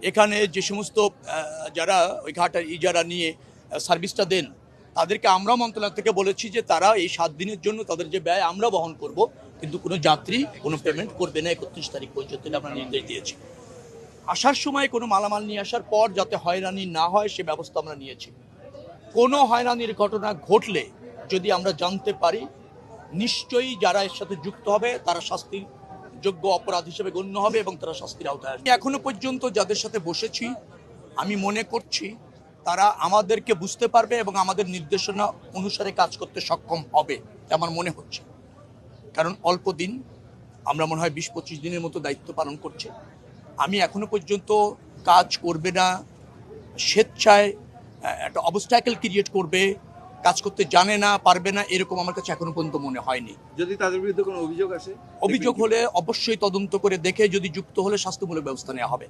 এখানে যে সমস্ত যারা ওই ঘাট ইজারা নিয়ে সার্ভিসটা দেন তাদেরকে আমরা মন্ত্রণালয় থেকে বলেছি যে তারা এই 7 দিনের জন্য তাদের যে ব্যয় আমরা বহন করব, কিন্তু কোনো যাত্রী কোনো পেমেন্ট করবে না 31 তারিখ পর্যন্ত আমরা নির্দেশ দিয়েছি। আসার সময় কোনো মালামাল নিয়ে আসার পর যাতে হয়রানি না হয় সে ব্যবস্থা আমরা নিয়েছি। কোনো হয়রানির ঘটনা ঘটলে যদি আমরা জানতে পারি, নিশ্চয়ই যারা এর সাথে যুক্ত হবে তারা শাস্তির যোগ্য অপরাধ হিসেবে গণ্য হবে এবং তারা শাস্তির আওতায় আসবে। এখনো পর্যন্ত যাদের সাথে বসেছি আমি মনে করছি তারা আমাদেরকে বুঝতে পারবে এবং আমাদের নির্দেশনা অনুসারে কাজ করতে সক্ষম হবে আমার মনে হচ্ছে। কারণ অল্প দিন, আমরা মনে হয় 20-25 দিনের মতো দায়িত্ব পালন করছে। আমি এখনো পর্যন্ত কাজ করবে না, স্বেচ্ছায় একটা অবস্ট্যাকেল ক্রিয়েট করবে, কাজ করতে জানে না, পারবে না, এরকম আমার কাছে এখনো পর্যন্ত মনে হয়নি। যদি তাদের বিরুদ্ধে কোনো অভিযোগ আসে, অভিযোগ হলে অবশ্যই তদন্ত করে দেখে যদি যুক্ত হলে শাস্তিমূলক ব্যবস্থা নেওয়া হবে।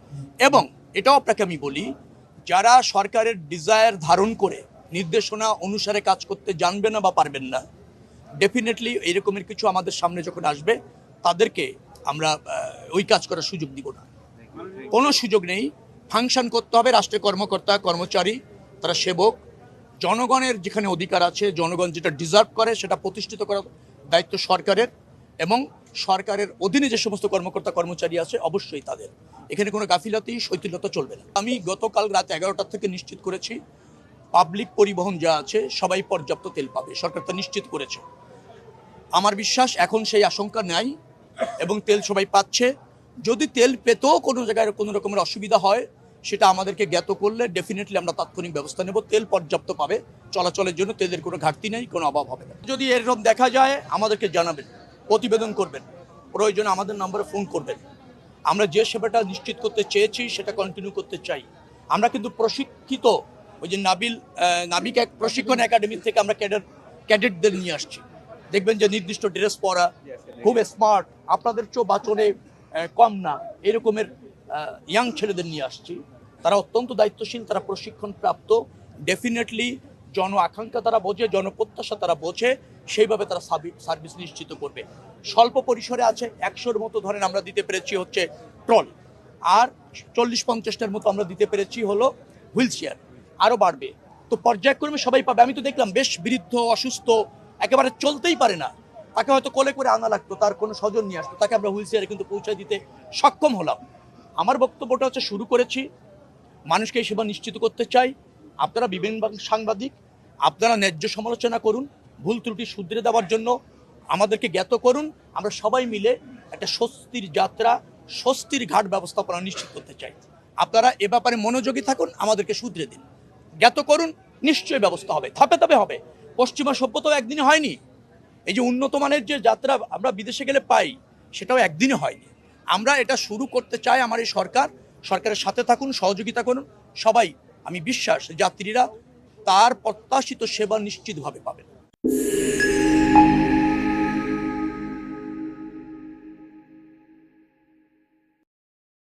এবং এটাও আপনাকে আমি বলি, যারা সরকারের ডিজায়ার ধারণ করে নির্দেশনা অনুসারে কাজ করতে জানবে না বা পারবেন না, ডেফিনেটলি এরকমের কিছু আমাদের সামনে যখন আসবে তাদেরকে আমরা ওই কাজ করার সুযোগ দিব না। কোনো সুযোগ নেই। ফাংশন করতে হবে। রাষ্ট্রের কর্মকর্তা কর্মচারী, তারা সেবক, জনগণের যেখানে অধিকার আছে, জনগণ যেটা ডিজার্ভ করে সেটা প্রতিষ্ঠিত করার দায়িত্ব সরকারের, এবং সরকারের অধীনে যে সমস্ত কর্মকর্তা কর্মচারী আছে অবশ্যই তাদের। এখানে কোনো গাফিলতি শৈথিলতা চলবে না। আমি গতকাল রাত 11টা থেকে নিশ্চিত করেছি পাবলিক পরিবহন যা আছে সবাই পর্যাপ্ত তেল পাবে, সরকার তা নিশ্চিত করেছে। আমার বিশ্বাস এখন সেই আশঙ্কা নাই এবং তেল সবাই পাচ্ছে। যদি তেল পেতেও কোনো জায়গায় কোনো রকমের অসুবিধা হয় সেটা আমাদেরকে জ্ঞাত করলে ডেফিনেটলি আমরা তাৎক্ষণিক ব্যবস্থা নেব। তেল পর্যাপ্ত পাবে, চলাচলের জন্য তেলের কোনো ঘাটতি নেই, কোনো অভাব হবে না। যদি এরকম দেখা যায় আমাদেরকে জানাবেন, প্রতিবেদন করবেন, প্রয়োজনে আমাদের নম্বরে ফোন করবেন। আমরা যে সেবাটা নিশ্চিত করতে চেয়েছি সেটা কন্টিনিউ করতে চাই। আমরা কিন্তু প্রশিক্ষিত, ওই যে নাবিক এক প্রশিক্ষণ একাডেমি থেকে আমরা ক্যাডেটদের নিয়ে আসছি। দেখবেন যে নির্দিষ্ট ড্রেস পরা, খুব স্মার্ট, আপনাদের চেয়েও বাচনে কম না, এরকমের ইয়াং ছেলেদের নিয়ে আসছি। তারা অত্যন্ত দায়িত্বশীল, তারা প্রশিক্ষণ প্রাপ্ত, ডেফিনেটলি জন আকাঙ্ক্ষা তারা বোঝে, জনপ্রত্যাশা তারা বোঝে, সেইভাবে তারা সার্ভিস নিশ্চিত করবে। স্বল্প পরিসরে আছে 100-র মতো ধরেন আমরা দিতে পেরেছি হচ্ছে ট্রল, আর 40-50টার মতো আমরা দিতে পেরেছি হলো হুইল চেয়ার, আরও বাড়বে। তো পর্যায়ক্রমে সবাই পাবে। আমি তো দেখলাম বেশ বৃদ্ধ, অসুস্থ, একেবারে চলতেই পারে না, তাকে হয়তো কোলে করে আনা লাগতো, তার কোনো স্বজন নিয়ে আসতো, তাকে আমরা হুইল চেয়ারে কিন্তু পৌঁছে দিতে সক্ষম হলাম। আমার বক্তব্যটা হচ্ছে শুরু করেছি, মানুষকে এই সেবা নিশ্চিত করতে চাই। আপনারা বিভিন্ন সাংবাদিক, আপনারা ন্যায্য সমালোচনা করুন, ভুল ত্রুটি শুধরে দেওয়ার জন্য আমাদেরকে জ্ঞাত করুন। আমরা সবাই মিলে একটা স্বস্তির যাত্রা, স্বস্তির ঘাট ব্যবস্থাপনা নিশ্চিত করতে চাই। আপনারা এ ব্যাপারে মনোযোগী থাকুন, আমাদেরকে শুধরে দিন, জ্ঞাত করুন, নিশ্চয়ই ব্যবস্থা হবে, ধাপে ধাপে হবে। পশ্চিমা সভ্যতাও একদিনে হয়নি। এই যে উন্নত মানের যে যাত্রা আমরা বিদেশে গেলে পাই সেটাও একদিনে হয়নি। আমরা এটা শুরু করতে চাই। আমার এই সরকারের সাথে থাকুন, সহযোগিতা করুন সবাই। আমি বিশ্বাস যাত্রীরা তার প্রত্যাশিত সেবা নিশ্চিতভাবে পাবেন।